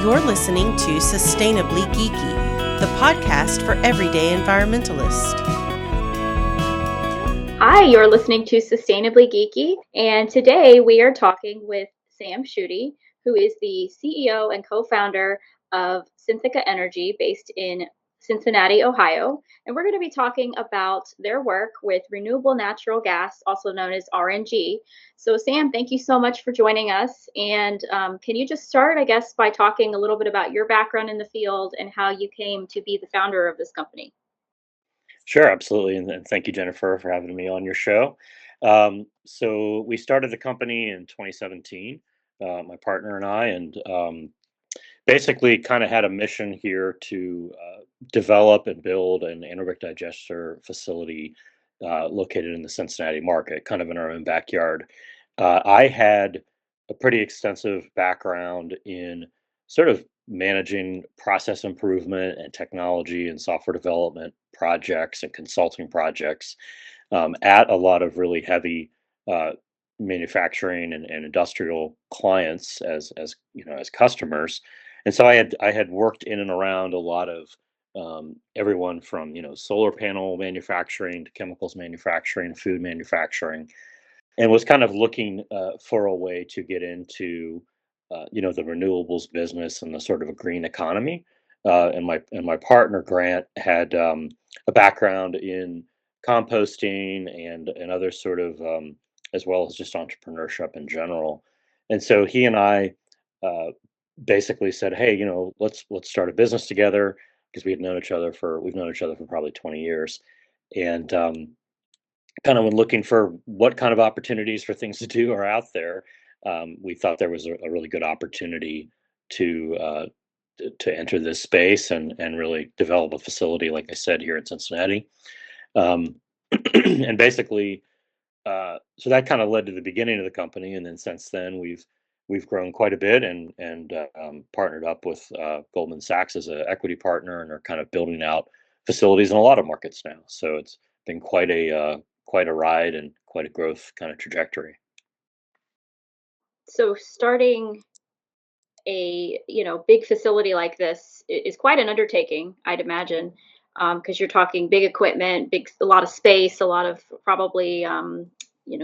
You're listening to Sustainably Geeky, the podcast for everyday environmentalists. Hi, you're listening to Sustainably Geeky, and today we are talking with Sam Shudy, who is the CEO and co-founder of Synthica Energy based in Cincinnati, Ohio. And we're going to be talking about their work with renewable natural gas, also known as RNG. So Sam, thank you so much for joining us. And can you just start, I guess, by talking a little bit about your background in the field and how you came to be the founder of this company? Sure, absolutely. And thank you, Jennifer, for having me on your show. So we started the company in 2017, my partner and I, and basically kind of had a mission here to develop and build an anaerobic digester facility located in the Cincinnati market, kind of in our own backyard. I had a pretty extensive background in sort of managing process improvement and technology and software development projects and consulting projects at a lot of really heavy uh, manufacturing and industrial clients as as customers. And so I had worked in and around a lot of everyone from solar panel manufacturing to chemicals manufacturing, food manufacturing, and was kind of looking for a way to get into the renewables business and the sort of a green economy. And my partner Grant had a background in composting and other sort of as well as just entrepreneurship in general. And so he and I uh, basically said, "Hey, let's start a business together," because we've known each other for probably 20 years, and kind of when looking for what kind of opportunities for things to do are out there, we thought there was a really good opportunity to to enter this space and really develop a facility, like I said, here in Cincinnati. Um, and basically, so that kind of led to the beginning of the company, and then since then we've grown quite a bit and partnered up with Goldman Sachs as an equity partner and are kind of building out facilities in a lot of markets now. So it's been quite a ride and quite a growth kind of trajectory. So starting a big facility like this is quite an undertaking, I'd imagine, because you're talking big equipment, a lot of space, a lot of probably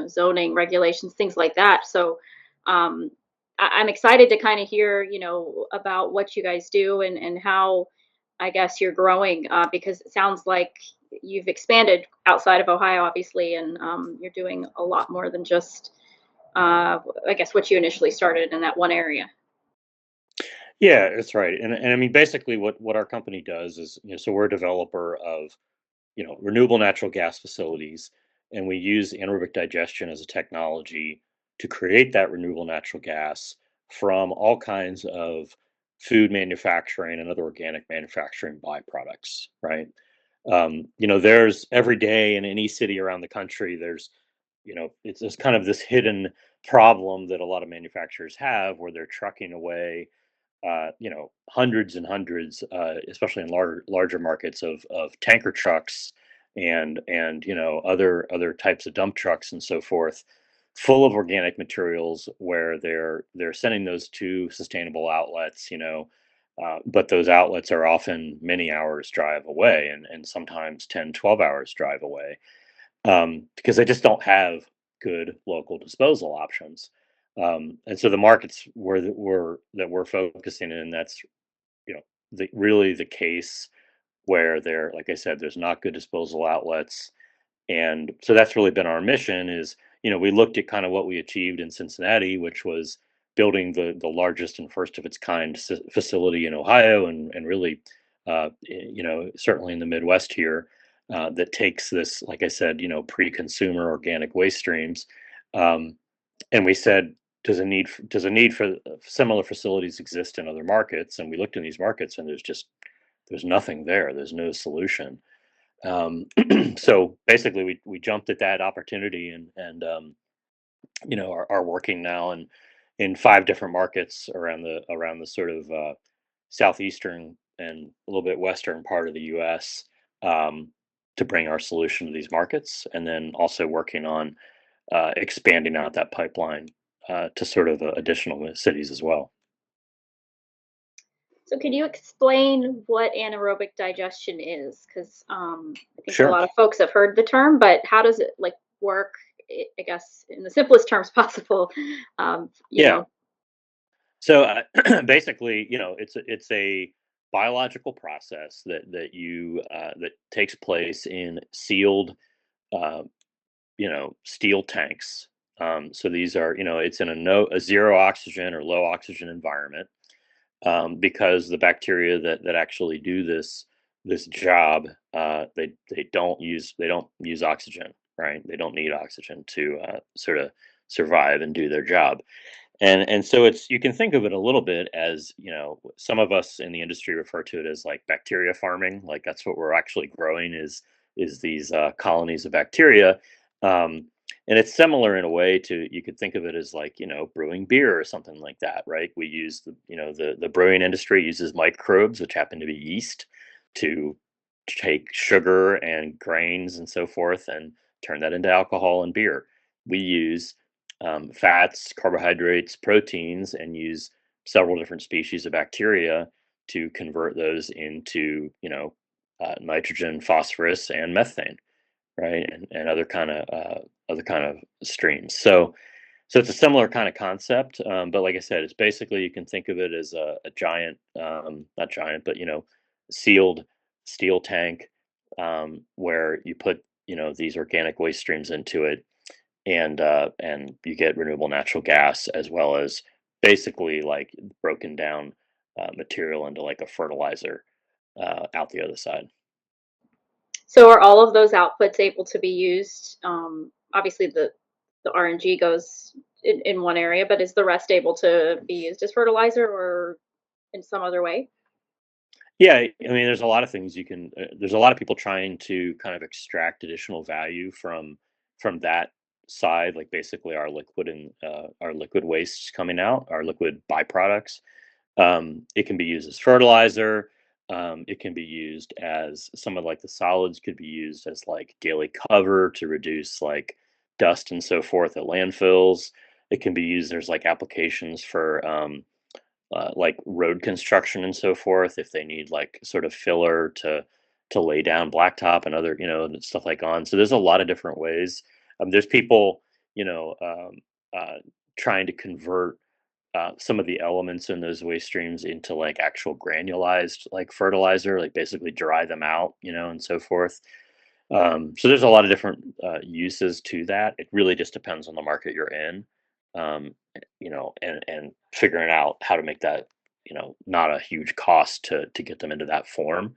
zoning regulations, things like that. So I'm excited to kind of hear about what you guys do and how I guess you're growing, because it sounds like you've expanded outside of Ohio, obviously, and you're doing a lot more than just I guess what you initially started in that one area. Yeah, that's right. And I mean, basically, what our company does is, so we're a developer of renewable natural gas facilities, and we use anaerobic digestion as a technology to create that renewable natural gas from all kinds of food manufacturing and other organic manufacturing byproducts, right? There's every day in any city around the country, it's kind of this hidden problem that a lot of manufacturers have where they're trucking away hundreds and hundreds, especially in larger markets of tanker trucks and other types of dump trucks and so forth, full of organic materials where they're sending those to sustainable outlets, but those outlets are often many hours drive away and sometimes 10, 12 hours drive away because they just don't have good local disposal options. And so the markets that we're focusing in, that's really the case where there, like I said, there's not good disposal outlets, and so that's really been our mission. Is we looked at kind of what we achieved in Cincinnati, which was building the largest and first of its kind facility in Ohio, and really, certainly in the Midwest here, that takes this, like I said, pre-consumer organic waste streams. Um, and we said, does a need for similar facilities exist in other markets? And we looked in these markets, and there's nothing there. There's no solution. Um, so basically, we jumped at that opportunity and are working now in five different markets around the sort of southeastern and a little bit western part of the U.S. Um, to bring our solution to these markets, and then also working on expanding out that pipeline to sort of additional cities as well. So can you explain what anaerobic digestion is? Because I think a Sure. lot of folks have heard the term, but how does it like work? I guess in the simplest terms possible. You Yeah. know. So basically, it's a biological process that takes place in sealed, uh, steel tanks. So these are, it's in a zero oxygen or low oxygen environment, because the bacteria that actually do this job, they don't use oxygen, right? They don't need oxygen to sort of survive and do their job. And so it's, you can think of it a little bit as, some of us in the industry refer to it as like bacteria farming. Like that's what we're actually growing, is these colonies of bacteria. um, and it's similar in a way to, you could think of it as like, brewing beer or something like that, right? We use the brewing industry uses microbes, which happen to be yeast, to take sugar and grains and so forth and turn that into alcohol and beer. We use fats, carbohydrates, proteins, and use several different species of bacteria to convert those into, nitrogen, phosphorus, and methane, right, and other kind of streams. So it's a similar kind of concept, but like I said, it's basically, you can think of it as a giant, not giant, but sealed steel tank, where you put these organic waste streams into it, and you get renewable natural gas, as well as basically like broken down material into like a fertilizer out the other side. So are all of those outputs able to be used? Obviously, the RNG goes in one area, but is the rest able to be used as fertilizer or in some other way? Yeah, I mean, there's a lot of things you can. There's a lot of people trying to kind of extract additional value from that side, like basically our liquid wastes coming out, our liquid byproducts. It can be used as fertilizer. It can be used as, some of like the solids could be used as like daily cover to reduce like dust and so forth at landfills. It can be used. There's like applications for like road construction and so forth, if they need like sort of filler to lay down blacktop and other, and stuff like on. So there's a lot of different ways. There's people, you know um, uh, trying to convert some of the elements in those waste streams into like actual granulized like fertilizer, like basically dry them out, and so forth. So there's a lot of different uses to that. It really just depends on the market you're in, and figuring out how to make that, not a huge cost to get them into that form.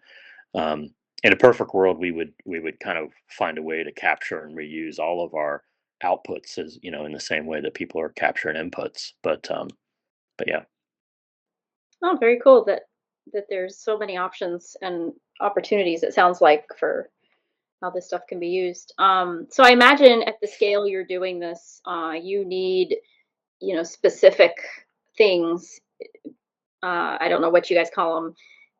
Um, in a perfect world, we would kind of find a way to capture and reuse all of our outputs, as in the same way that people are capturing inputs. But yeah. Oh, very cool that there's so many options and opportunities, it sounds like, for how this stuff can be used. So I imagine at the scale you're doing this, you need, specific things. I don't know what you guys call them,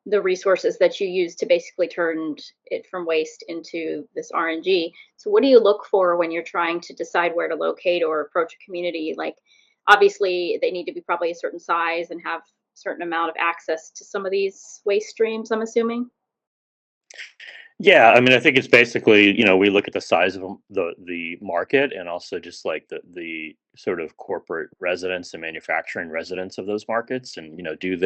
the resources that you use to basically turn it from waste into this RNG. So what do you look for when you're trying to decide where to locate or approach a community? Like, obviously they need to be probably a certain size and have a certain amount of access to some of these waste streams, I'm assuming. Yeah, I mean, I think it's basically, we look at the size of the market, and also just like the sort of corporate residents and manufacturing residents of those markets, and do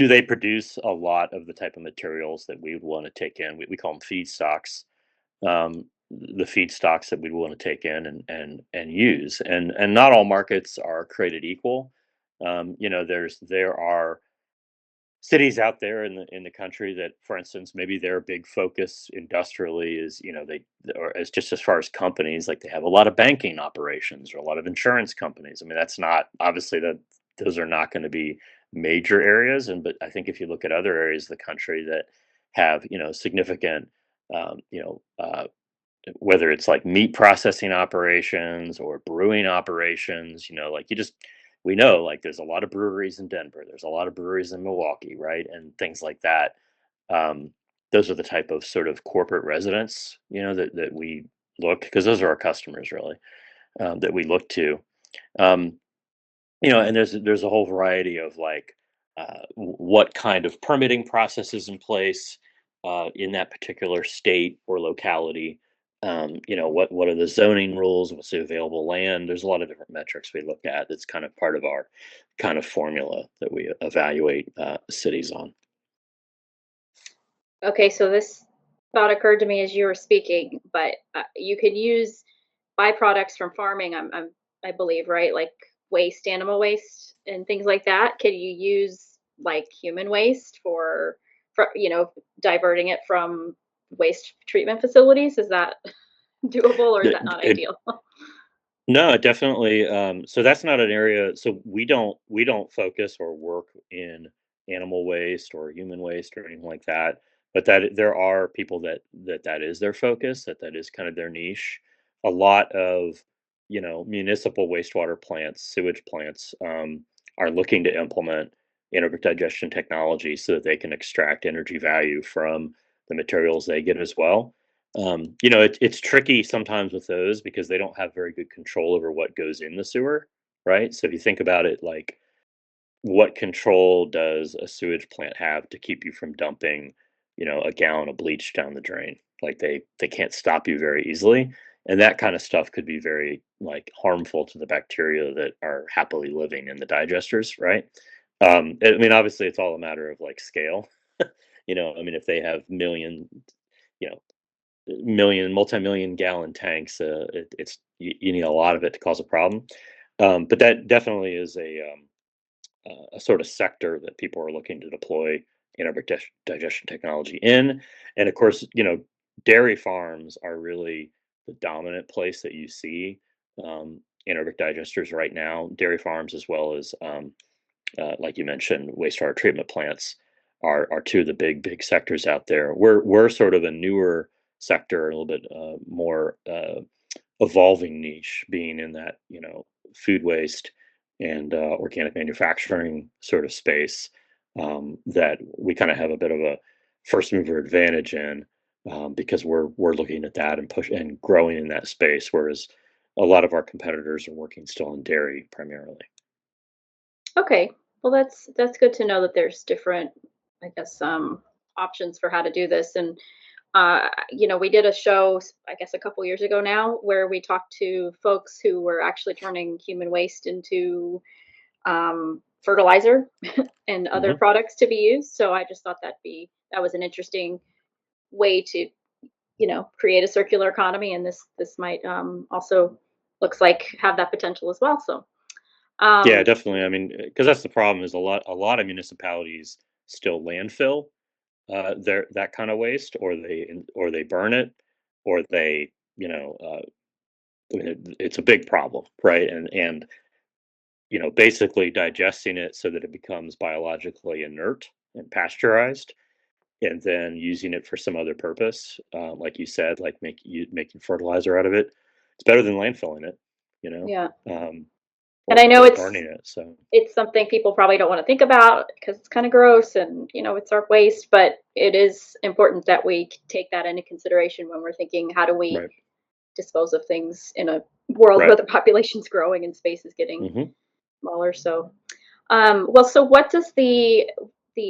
they produce a lot of the type of materials that we would want to take in? We call them feedstocks. The feedstocks that we want to take in and use, and not all markets are created equal. There are cities out there in the country that, for instance, maybe their big focus industrially is, they, or as just as far as companies, like they have a lot of banking operations or a lot of insurance companies. I mean, that's not, obviously, that those are not going to be major areas. And but I think if you look at other areas of the country that have, significant, um, you know uh, whether it's like meat processing operations or brewing operations, like we know, like there's a lot of breweries in Denver, there's a lot of breweries in Milwaukee, right? And things like that. Um, those are the type of sort of corporate residents, that we look, because those are our customers, really, that we look to. Um, and there's a whole variety of like what kind of permitting process is in place in that particular state or locality. What are the zoning rules? What's the available land? There's a lot of different metrics we look at. That's kind of part of our kind of formula that we evaluate cities on. Okay, so this thought occurred to me as you were speaking, but you could use byproducts from farming. I believe, right? Like waste, animal waste, and things like that. Can you use like human waste for diverting it from waste treatment facilities? Is that doable, or is that not It, ideal? No, definitely. So that's not an area. So we don't focus or work in animal waste or human waste or anything like that. But that there are people that is their focus, that is kind of their niche. A lot of municipal wastewater plants, sewage plants, are looking to implement anaerobic digestion technology so that they can extract energy value from the materials they get as well. It's tricky sometimes with those because they don't have very good control over what goes in the sewer, right? So if you think about it, like what control does a sewage plant have to keep you from dumping, a gallon of bleach down the drain? Like they can't stop you very easily, and that kind of stuff could be very like harmful to the bacteria that are happily living in the digesters, right? I mean, obviously, it's all a matter of like scale. I mean, if they have you know multi-million gallon tanks. It's you need a lot of it to cause a problem. But that definitely is a sort of sector that people are looking to deploy anaerobic digestion technology in. And of course, dairy farms are really the dominant place that you see anaerobic digesters right now. Dairy farms, as well as like you mentioned, wastewater treatment plants are two of the big sectors out there. We're sort of a newer sector, a little bit more evolving niche, being in that food waste and organic manufacturing sort of space that we kind of have a bit of a first mover advantage in because we're looking at that and push and growing in that space, whereas a lot of our competitors are working still in dairy primarily. Okay, well that's good to know that there's different, I guess, options for how to do this. And we did a show, I guess, a couple years ago now, where we talked to folks who were actually turning human waste into fertilizer and other Hmm. products to be used. So I just thought that was an interesting way to, create a circular economy, and this might also looks like have that potential as well. So Yeah, um, definitely. I mean, because that's the problem is a lot of municipalities still landfill their that kind of waste, or they burn it, or they I mean, it's a big problem, right? And basically digesting it so that it becomes biologically inert and pasteurized, and then using it for some other purpose, like you said, like making fertilizer out of it. It's better than landfilling it, you know, yeah, um, and I know or burning it. So it's something people probably don't want to think about because it's kind of gross, and it's our waste, but it is important that we take that into consideration when we're thinking, how do we right, dispose of things in a world where right. the population's growing and space is getting Hmm. smaller. So well, so what does the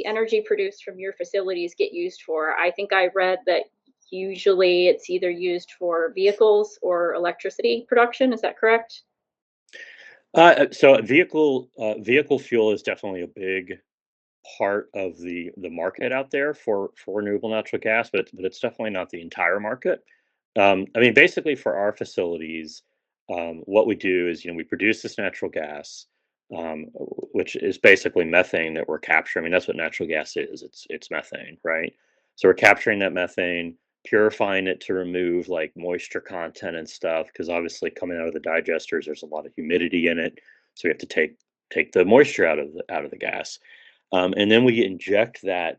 energy produced from your facilities get used for? I think I read that usually it's either used for vehicles or electricity production. Is that correct? So vehicle fuel is definitely a big part of the market out there for renewable natural gas, but it's definitely not the entire market. I mean, basically, for our facilities, what we do is we produce this natural gas, which is basically methane that we're capturing. I mean, that's what natural gas is. It's methane, right? So we're capturing that methane, purifying it to remove like moisture content and stuff, because obviously coming out of the digesters, there's a lot of humidity in it, so we have to take the moisture out of the gas. And then we inject that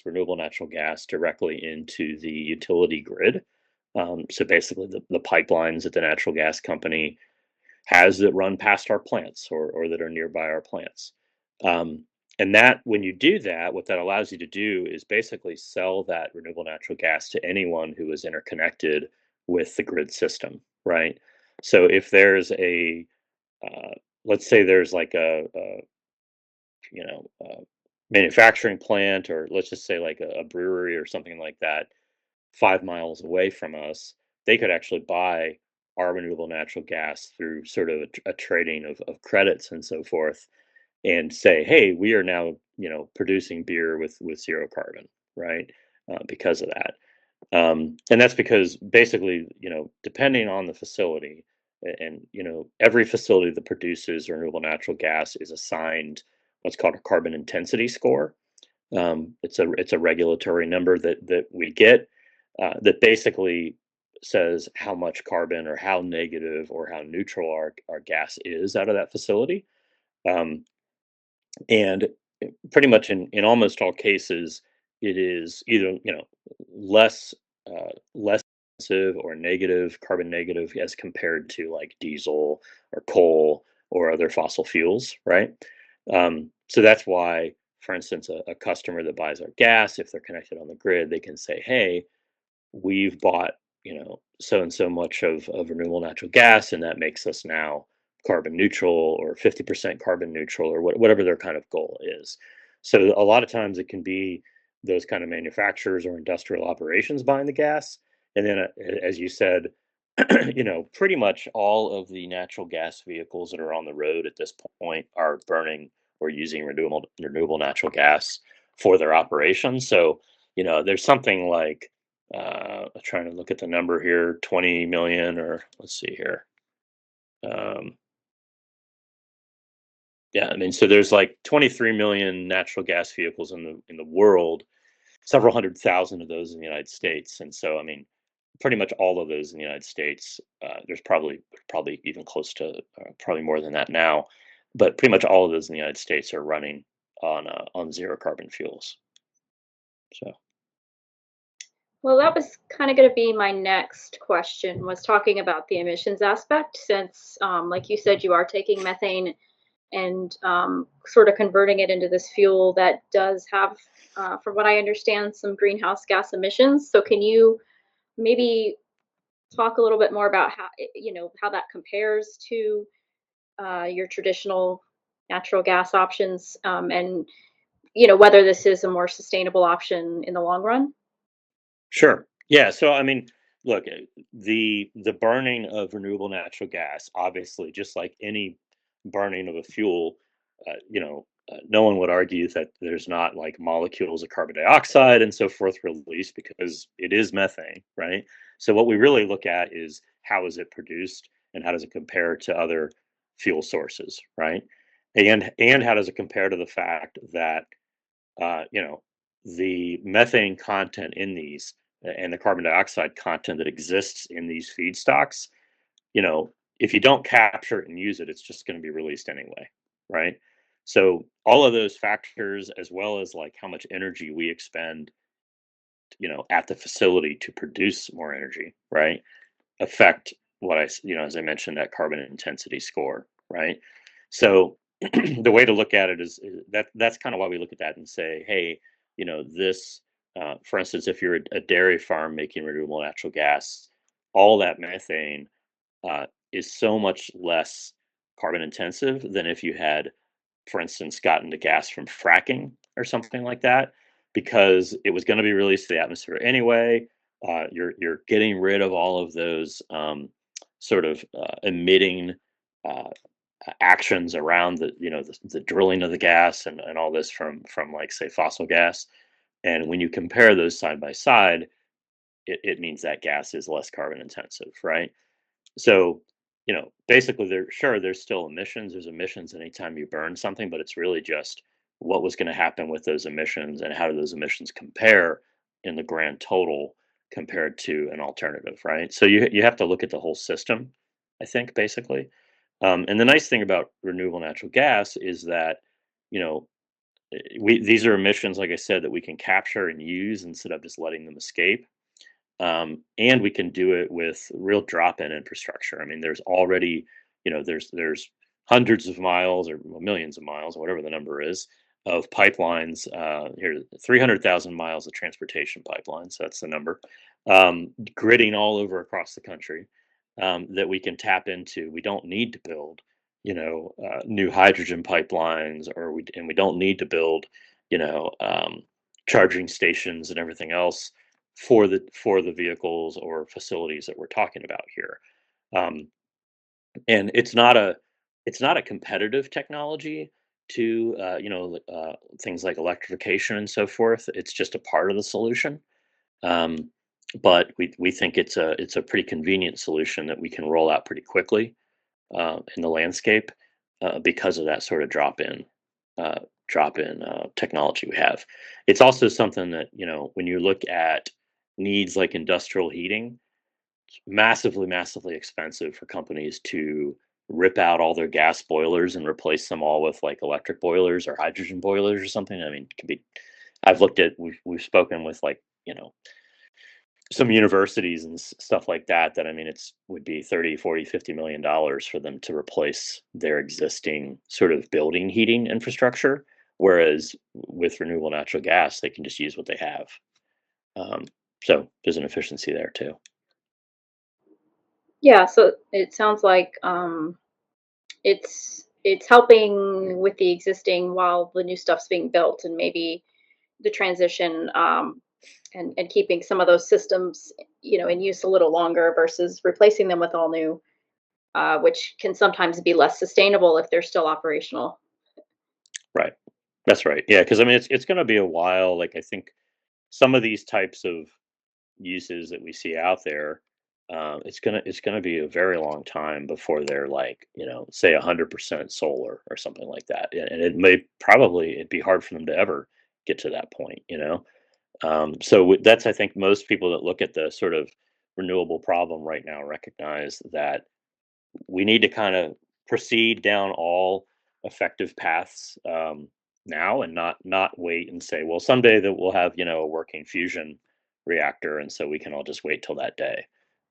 renewable natural gas, directly into the utility grid. So basically, the pipelines that the natural gas company has that run past our plants, or that are nearby our plants. And that when you do that, what that allows you to do is basically sell that renewable natural gas to anyone who is interconnected with the grid system, right? So if there's a let's say there's like a manufacturing plant, or let's just say like a brewery or something like that, 5 miles away from us, they could actually buy our renewable natural gas through sort of a trading of credits and so forth, and say, hey, we are now producing beer with zero carbon, right? Because of that. And that's because basically, depending on the facility, and every facility that produces renewable natural gas is assigned what's called a carbon intensity score. It's a regulatory number that we get, that basically says how much carbon or how negative or how neutral our gas is out of that facility. Um, and pretty much in almost all cases, it is either less less expensive or negative, carbon negative, as compared to like diesel or coal or other fossil fuels, right? So that's why, for instance, a customer that buys our gas, if they're connected on the grid, they can say, hey, we've bought, so and so much of renewable natural gas, and that makes us now carbon neutral or 50% carbon neutral, or whatever their kind of goal is. So a lot of times it can be those kind of manufacturers or industrial operations buying the gas. And then, as you said, pretty much all of the natural gas vehicles that are on the road at this point are burning or using renewable natural gas for their operations. So, there's something like, trying to look at the number here, 20 million, or let's see here. Um, yeah, I mean, so there's like 23 million natural gas vehicles in the world, several hundred thousand of those in the United States. And so, I mean, pretty much all of those in the United States, there's probably even close to, probably more than that now, but pretty much all of those in the United States are running on zero carbon fuels. So. Well, that was kind of going to be my next question, was talking about the emissions aspect, since, like you said, you are taking methane and sort of converting it into this fuel that does have, from what I understand, some greenhouse gas emissions. So can you maybe talk a little bit more about how that compares to your traditional natural gas options, and whether this is a more sustainable option in the long run? Sure. Yeah. So I mean, look, the burning of renewable natural gas, obviously, just like any burning of a fuel, no one would argue that there's not like molecules of carbon dioxide and so forth released, because it is methane, right? So what we really look at is how is it produced and how does it compare to other fuel sources, right? And how does it compare to the fact that, uh, you know, the methane content in these, and the carbon dioxide content that exists in these feedstocks, if you don't capture it and use it, it's just going to be released anyway, right? So all of those factors, as well as like how much energy we expend, at the facility to produce more energy, right, affect as I mentioned, that carbon intensity score, right? So the way to look at it is that's kind of why we look at that and say, hey, this, for instance, if you're a dairy farm making renewable natural gas, all that methane, is so much less carbon intensive than if you had, for instance, gotten the gas from fracking or something like that, because it was going to be released to the atmosphere anyway. You're getting rid of all of those, sort of emitting, uh, actions around the drilling of the gas, and all this from like, say, fossil gas. And when you compare those side by side, it means that gas is less carbon intensive, right? So, basically, there's still emissions. There's emissions anytime you burn something, but it's really just what was going to happen with those emissions and how do those emissions compare in the grand total compared to an alternative, right? So you have to look at the whole system, I think, basically. And the nice thing about renewable natural gas is that, you know these are emissions, like I said, that we can capture and use instead of just letting them escape. And we can do it with real drop-in infrastructure. I mean, there's already, there's hundreds of miles, or millions of miles, whatever the number is, of pipelines. Here, 300,000 miles of transportation pipelines. That's the number. Gridding all over across the country, that we can tap into. We don't need to build, new hydrogen pipelines, and we don't need to build, you know, charging stations and everything else for the vehicles or facilities that we're talking about here. Um, and it's not a competitive technology to things like electrification and so forth. It's just a part of the solution. Um, but we think it's a pretty convenient solution that we can roll out pretty quickly in the landscape because of that sort of uh, drop in technology we have. It's also something that when you look at needs like industrial heating, massively, massively expensive for companies to rip out all their gas boilers and replace them all with like electric boilers or hydrogen boilers or something. I mean, it can be. We've spoken with like some universities and stuff like that. That I mean, it's would be 30, 40, 50 million dollars for them to replace their existing sort of building heating infrastructure. Whereas with renewable natural gas, they can just use what they have. Um, so there's an efficiency there too. Yeah, so it sounds like it's helping with the existing while the new stuff's being built, and maybe the transition, and keeping some of those systems, in use a little longer versus replacing them with all new, which can sometimes be less sustainable if they're still operational. Right. That's right. Yeah, because I mean, it's going to be a while. Like I think some of these types of uses that we see out there, it's gonna be a very long time before they're like say 100% solar or something like that. And it may probably it'd be hard for them to ever get to that point. That's I think most people that look at the sort of renewable problem right now recognize that we need to kind of proceed down all effective paths now and not wait and say, well, someday that we'll have a working fusion reactor, and so we can all just wait till that day.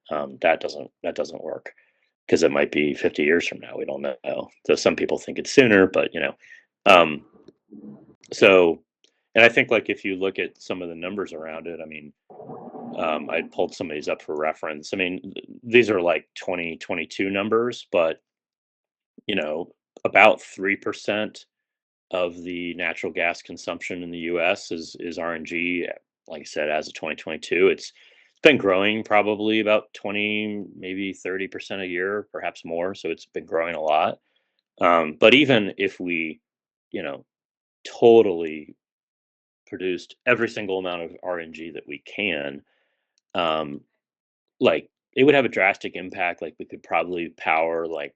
That doesn't work because it might be 50 years from now. We don't know. So some people think it's sooner, but um, so and I think like if you look at some of the numbers around it, I mean, I pulled some of these up for reference. I mean, these are like 2022 numbers, but you know, about 3% of the natural gas consumption in the US is RNG. Like I said, as of 2022, it's been growing probably about 20, maybe 30% a year, perhaps more. So it's been growing a lot. But even if we, you know, totally produced every single amount of RNG that we can, um, like it would have a drastic impact. Like we could probably power like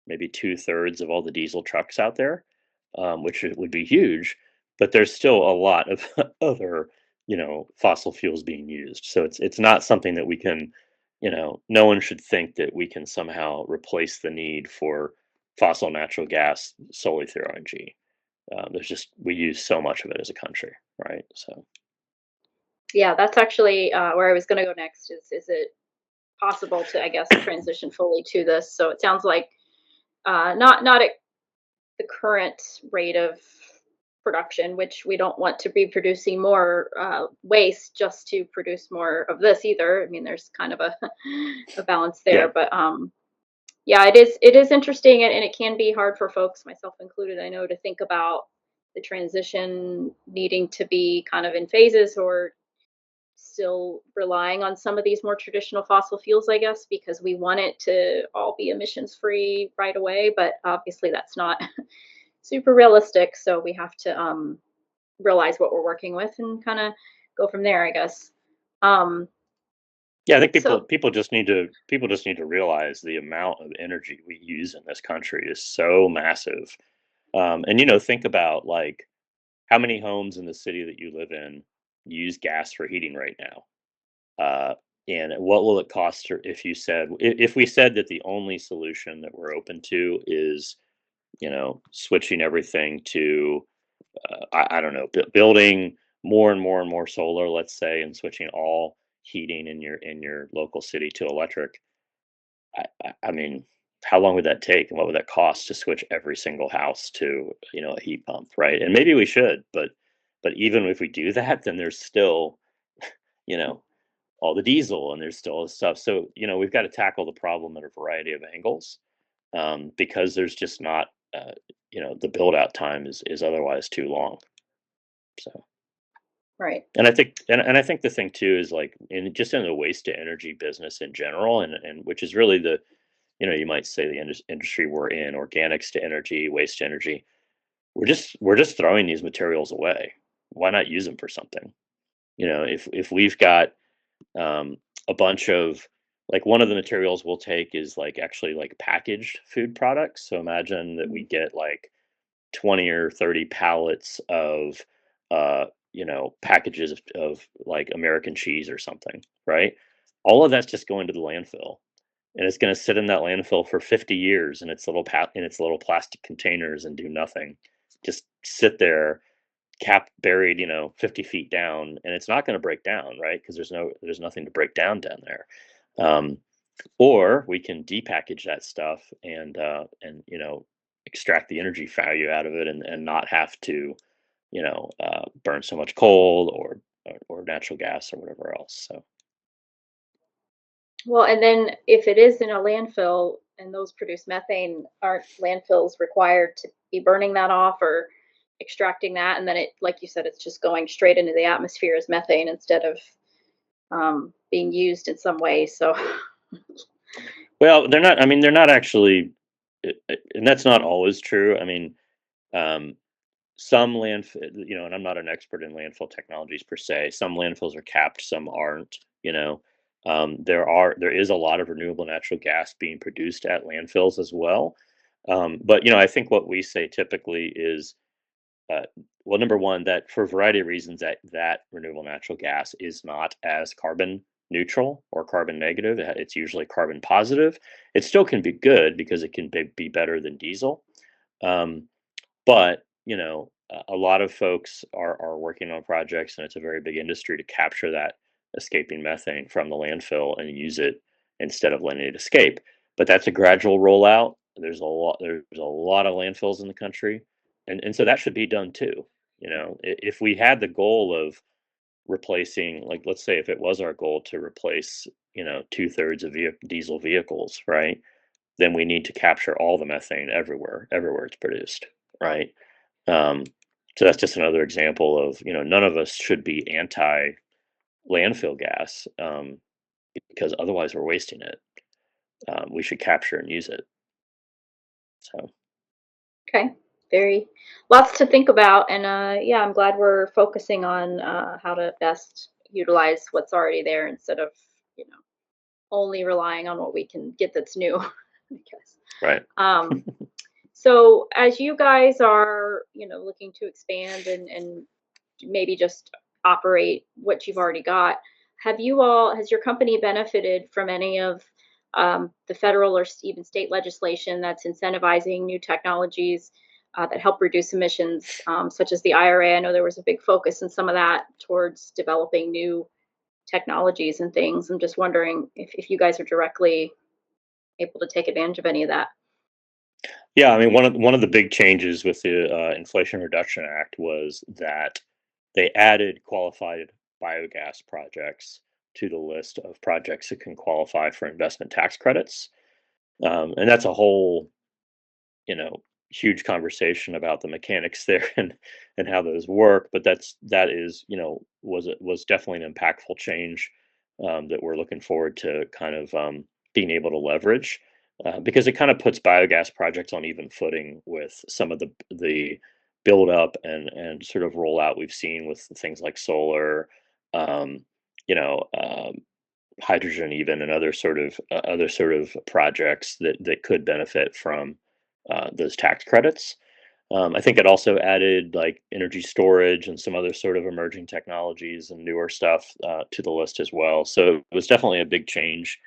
maybe 2/3 of all the diesel trucks out there, which would be huge. But there's still a lot of other, fossil fuels being used. So it's not something that we can, no one should think that we can somehow replace the need for fossil natural gas solely through RNG. There's just we use so much of it as a country, right? So Yeah, that's actually where I was going to go next. Is it possible to, I guess, transition fully to this? So it sounds like not at the current rate of production, which we don't want to be producing more waste just to produce more of this either. I mean, there's kind of a a balance yeah, there, but yeah, it is interesting, and it can be hard for folks, myself included, I know, to think about the transition needing to be kind of in phases, or still relying on some of these more traditional fossil fuels, I guess, because we want it to all be emissions free right away. But obviously, that's not super realistic. So we have to realize what we're working with and kind of go from there, I guess. Um, yeah. I think people so people just need to people just need to realize the amount of energy we use in this country is so massive. And think about like how many homes in the city that you live in use gas for heating right now. Uh, and what will it cost if if we said that the only solution that we're open to is switching everything to I don't know, building more and more and more solar, let's say, and switching all heating in your local city to electric. I mean, how long would that take, and what would that cost to switch every single house to a heat pump, right? And maybe we should, but even if we do that, then there's still you know all the diesel and there's still all this stuff. So we've got to tackle the problem at a variety of angles. because there's just not, the build out time is otherwise too long. So, Right. and I think the thing too is like in the waste to energy business in general, and which is really the, you might say the industry we're in, organics to energy, waste to energy. We're just throwing these materials away. Why not use them for something? If we've got um, a bunch of, like, one of the materials we'll take is like actually like packaged food products. So imagine that we Mhm. get like 20 or 30 pallets of packages of like American cheese or something, right? All of that's just going to the landfill, and it's going to sit in that landfill for 50 years in its little plastic containers and do nothing. Just sit there, cap buried, 50 feet down, and it's not going to break down, right? Because there's nothing to break down there. um, or we can depackage that stuff and extract the energy value out of it, and not have to burn so much coal or natural gas or whatever else. So Well, and then if it is in a landfill and those produce methane, aren't landfills required to be burning that off or extracting that? And then it, like you said, it's just going straight into the atmosphere as methane instead of being used in some way. So, well, they're not, I mean, they're not actually, and that's not always true. I mean, um, some landfill, and I'm not an expert in landfill technologies per se. Some landfills are capped, some aren't. There is a lot of renewable natural gas being produced at landfills as well. But I think what we say typically is, uh, well, number one, that for a variety of reasons, that renewable natural gas is not as carbon neutral or carbon negative. It's usually carbon positive. It still can be good because it can be better than diesel. Um, but a lot of folks are working on projects, and it's a very big industry to capture that escaping methane from the landfill and use it instead of letting it escape. But that's a gradual rollout. There's a lot of landfills in the country, and so that should be done too. If we had the goal of replacing, like, let's say if it was our goal to replace, 2/3 of diesel vehicles, right? Then we need to capture all the methane everywhere it's produced, right? Um, so that's just another example of, none of us should be anti landfill gas, because otherwise we're wasting it. We should capture and use it. So, okay, very lots to think about. And yeah, I'm glad we're focusing on how to best utilize what's already there instead of, you know, only relying on what we can get that's new, I guess. right. Um, so as you guys are, looking to expand and maybe just operate what you've already got, has your company benefited from any of the federal or even state legislation that's incentivizing new technologies that help reduce emissions, such as the IRA? I know there was a big focus in some of that towards developing new technologies and things. I'm just wondering if you guys are directly able to take advantage of any of that. Yeah, I mean, one of the big changes with the Inflation Reduction Act was that they added qualified biogas projects to the list of projects that can qualify for investment tax credits. And that's a whole, you know, huge conversation about the mechanics there and how those work. But that is, was definitely an impactful change, that we're looking forward to kind of being able to leverage, because it kind of puts biogas projects on even footing with some of the build up and sort of rollout we've seen with things like solar, um, you know. Hydrogen even, and other sort of projects that could benefit from those tax credits. I think it also added like energy storage and some other sort of emerging technologies and newer stuff to the list as well. So it was definitely a big change,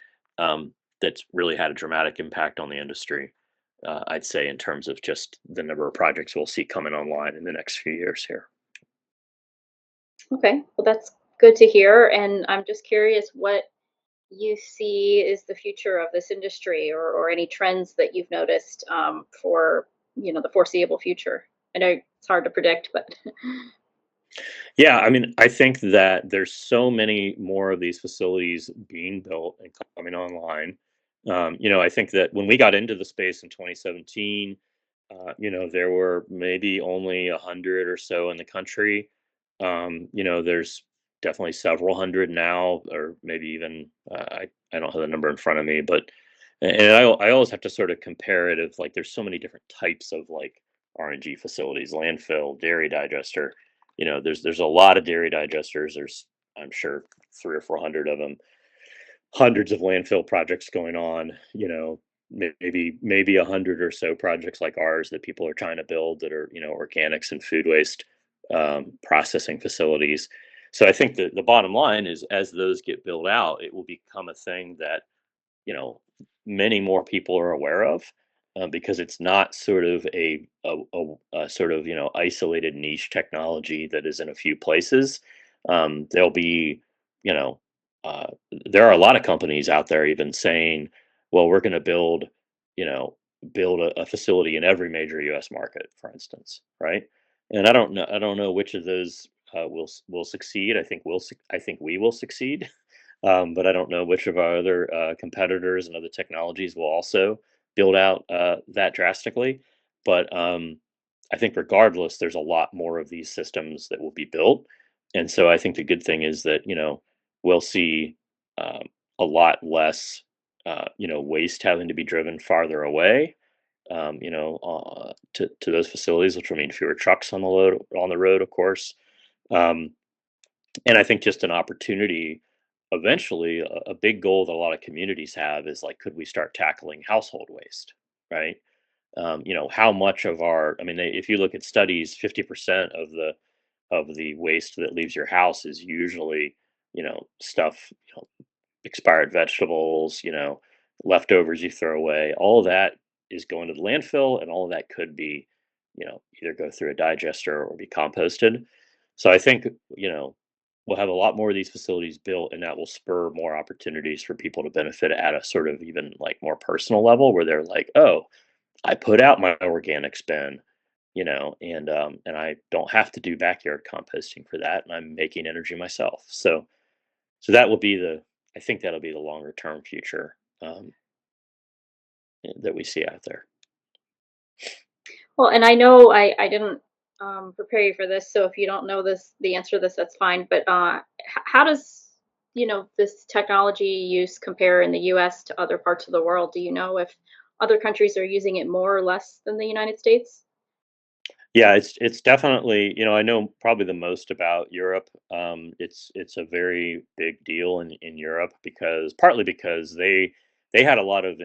that's really had a dramatic impact on the industry. I'd say in terms of just the number of projects we'll see coming online in the next few years here. Okay, well, that's good to hear. And I'm just curious what you see is the future of this industry, or any trends that you've noticed for the foreseeable future. I know it's hard to predict, but Yeah, I mean, I think that there's so many more of these facilities being built and coming online. I think that when we got into the space in 2017, there were maybe only 100 or so in the country. There's definitely several hundred now, or maybe even I don't have the number in front of me, but and I always have to sort of compare it. Of like, there's so many different types of like RNG facilities, landfill, dairy digester. There's a lot of dairy digesters. There's, I'm sure, 300 or 400 of them, hundreds of landfill projects going on, maybe 100 or so projects like ours that people are trying to build that are, organics and food waste processing facilities. So I think the bottom line is, as those get built out, it will become a thing that, you know many more people are aware of, because it's not sort of a sort of, isolated niche technology that is in a few places. There'll be, you know uh, there are a lot of companies out there even saying, well, we're going to you know build a facility in every major US market, for instance, right? And I don't know which of those will succeed. I think we will succeed. But I don't know which of our other competitors and other technologies will also build out that drastically. But I think regardless, there's a lot more of these systems that will be built. And so I think the good thing is that, we'll see um, a lot less, waste having to be driven farther away, to those facilities, which will mean fewer trucks on the road, of course. Um, and I think just an opportunity eventually, a big goal that a lot of communities have is like, could we start tackling household waste, right? How much of our, I mean, if you look at studies, 50% of the waste that leaves your house is usually, stuff, expired vegetables, leftovers you throw away. All of that is going to the landfill, and all of that could be, either go through a digester or be composted. So I think, we'll have a lot more of these facilities built, and that will spur more opportunities for people to benefit at a sort of even like more personal level, where they're like, oh, I put out my organic bin, and I don't have to do backyard composting for that, and I'm making energy myself. So that will be I think that'll be the longer term future, that we see out there. Well, and I know I didn't prepare you for this, so if you don't know the answer to this, that's fine. But how does this technology use compare in the U.S. to other parts of the world? Do you know if other countries are using it more or less than the United States? Yeah, it's definitely, I know probably the most about Europe. It's a very big deal in Europe, because partly because they had a lot of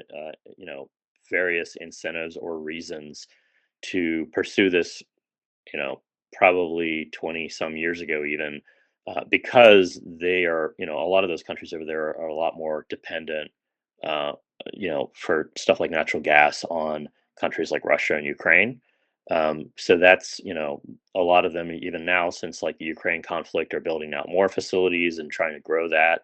various incentives or reasons to pursue this, you know, probably 20 some years ago, even, because they are, a lot of those countries over there are a lot more dependent, uh, for stuff like natural gas, on countries like Russia and Ukraine. So that's, a lot of them, even now, since like the Ukraine conflict, are building out more facilities and trying to grow that.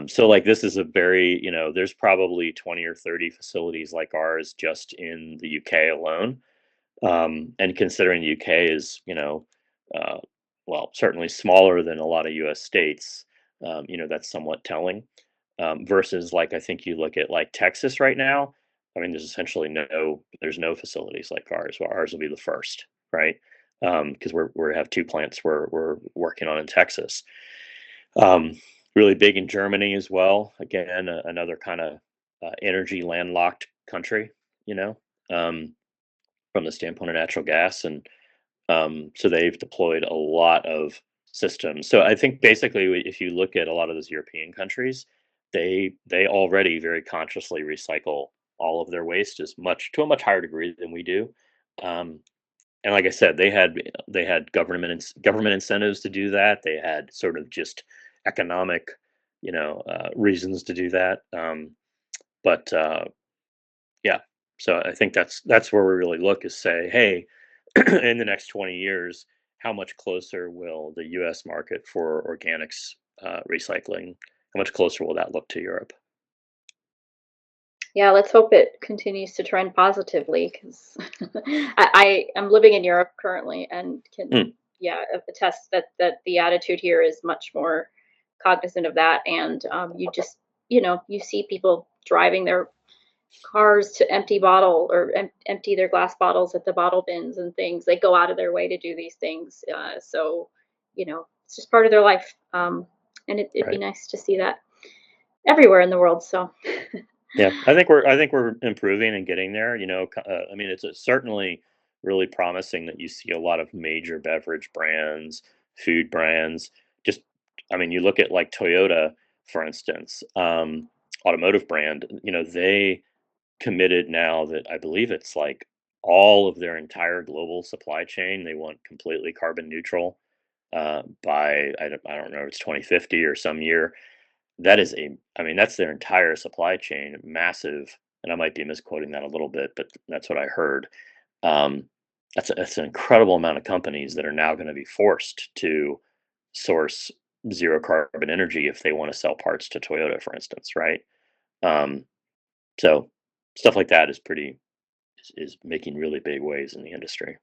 So like, this is a very, there's probably 20 or 30 facilities like ours just in the UK alone. And considering the UK is, uh, well, certainly smaller than a lot of US states, that's somewhat telling. Versus, like, I think you look at like Texas right now. I mean, there's no facilities like ours. Well, ours will be the first, right? Because we have two plants we're working on in Texas. Um, Really big in Germany as well. Again, another kind of energy landlocked country, you know. Um, from the standpoint of natural gas, and so they've deployed a lot of systems. So I think basically, if you look at a lot of those European countries, they already very consciously recycle all of their waste, as much to a much higher degree than we do. Um, and like I said, they had government incentives to do that. They had sort of just economic, reasons to do that. But Yeah. So I think that's where we really look, is say, hey, in the next 20 years, how much closer will the US market for organics recycling, how much closer will that look to Europe? Yeah, let's hope it continues to trend positively, because I am living in Europe currently and Hmm. can, yeah, attest that the attitude here is much more cognizant of that. And you just, you see people driving their cars to empty their glass bottles at the bottle bins and things. They go out of their way to do these things. So, it's just part of their life. And it'd be Right. nice to see that everywhere in the world. So, Yeah, I think we're improving and getting there. I mean, it's certainly really promising that you see a lot of major beverage brands, food brands. Just, I mean, you look at like Toyota, for instance, automotive brand. They committed now that I believe it's like all of their entire global supply chain. They want completely carbon neutral by I don't know if it's 2050 or some year. I mean, that's their entire supply chain, massive, and I might be misquoting that a little bit, but that's what I heard. Um, that's an incredible amount of companies that are now going to be forced to source zero carbon energy if they want to sell parts to Toyota, for instance, right? Um, so stuff like that is making really big waves in the industry.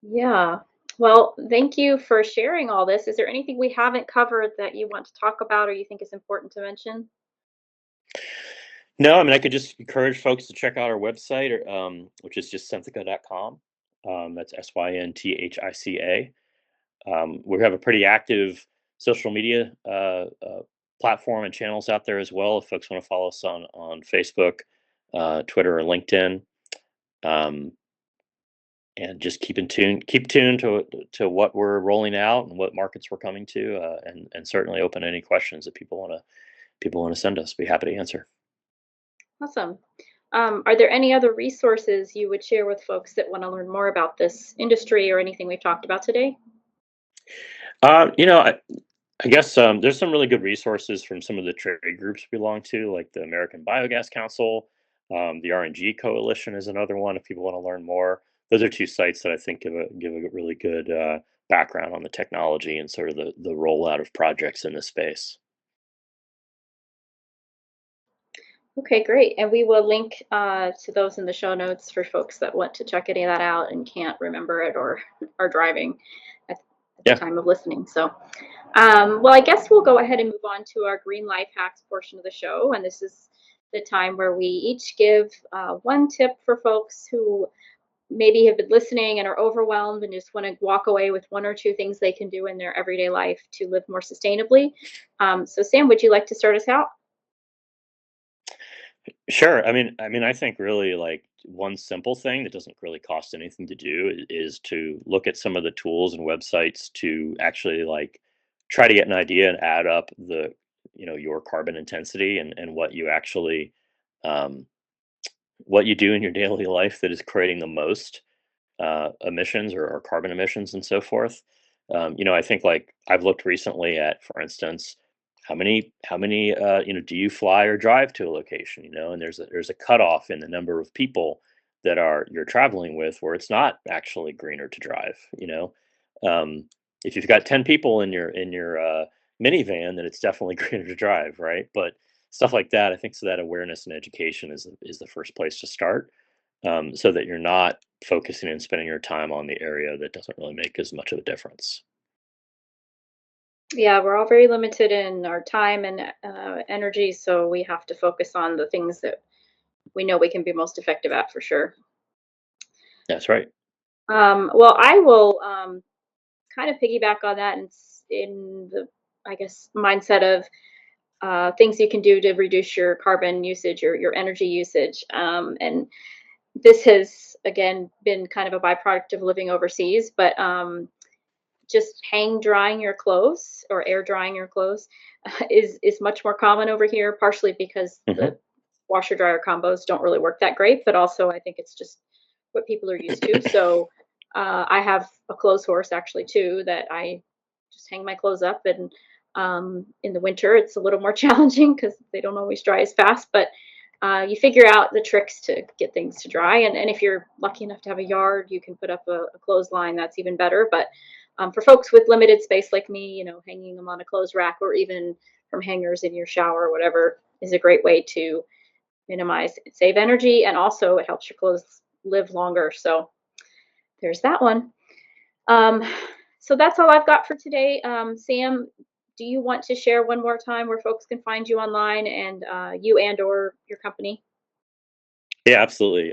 yeah. Well, thank you for sharing all this. Is there anything we haven't covered that you want to talk about or you think is important to mention? No, I mean, I could just encourage folks to check out our website, which is just synthica.com. That's Synthica. We have a pretty active social media platform and channels out there as well. If folks want to follow us on Facebook, Twitter, or LinkedIn, um, and just keep tuned to what we're rolling out and what markets we're coming to, and certainly open any questions that people want to send us. Be happy to answer. Awesome. Are there any other resources you would share with folks that want to learn more about this industry or anything we've talked about today? Uh, you know, I, I guess there's some really good resources from some of the trade groups we belong to, like the American Biogas Council. The RNG Coalition is another one if people want to learn more. Those are two sites that I think give a really good background on the technology and sort of the rollout of projects in this space. Okay, great. And we will link to those in the show notes for folks that want to check any of that out and can't remember it or are driving at the Yeah, time of listening. So, well, I guess we'll go ahead and move on to our Green Life Hacks portion of the show. And this is the time where we each give one tip for folks who maybe have been listening and are overwhelmed and just want to walk away with one or two things they can do in their everyday life to live more sustainably. So, Sam, would you like to start us out? sure. I think really like one simple thing that doesn't really cost anything to do is to look at some of the tools and websites to actually like try to get an idea and add up your carbon intensity and um, what you do in your daily life that is creating the most emissions or carbon emissions and so forth. I think like I've looked recently at, for instance, how many do you fly or drive to a location? And there's a cutoff in the number of people that are you're traveling with where it's not actually greener to drive. Um, if you've got 10 people in your minivan, then it's definitely greener to drive, right? But stuff like that, I think, so that awareness and education is the first place to start, so that you're not focusing and spending your time on the area that doesn't really make as much of a difference. Yeah, we're all very limited in our time and energy, so we have to focus on the things that we know we can be most effective at for sure. That's right. Well, I will kind of piggyback on that in the, I guess, mindset of things you can do to reduce your carbon usage or your energy usage. And this has, again, been kind of a byproduct of living overseas, but just hang drying your clothes or air drying your clothes is much more common over here, partially because Hmm. the washer dryer combos don't really work that great, but also I think it's just what people are used to. So I have a clothes horse actually too that I just hang my clothes up, and in the winter it's a little more challenging because they don't always dry as fast, but you figure out the tricks to get things to dry. And if you're lucky enough to have a yard, you can put up a clothesline. That's even better. But for folks with limited space like me, hanging them on a clothes rack or even from hangers in your shower or whatever is a great way to save energy, and also it helps your clothes live longer. So there's that one. Um, so that's all I've got for today. Sam, do you want to share one more time where folks can find you online and you and or your company? Yeah, absolutely.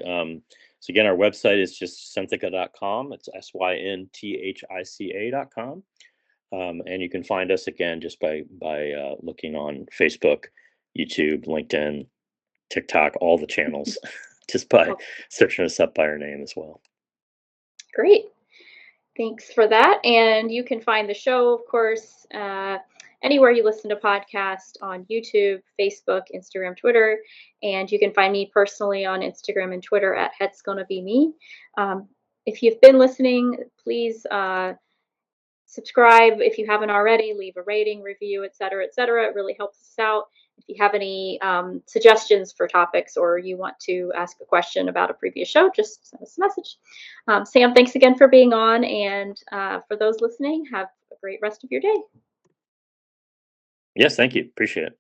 So again, our website is just synthica.com. It's synthica.com. And you can find us again just by looking on Facebook, YouTube, LinkedIn, TikTok, all the channels, just by Oh, searching us up by our name as well. great. Thanks for that. And you can find the show, of course, anywhere you listen to podcasts on YouTube, Facebook, Instagram, Twitter. And you can find me personally on Instagram and Twitter at Het's Gonna Be Me. If you've been listening, please subscribe if you haven't already, leave a rating, review, et cetera, et cetera. It really helps us out. If you have any suggestions for topics or you want to ask a question about a previous show, just send us a message. Sam, thanks again for being on. And for those listening, have a great rest of your day. Yes, thank you. Appreciate it.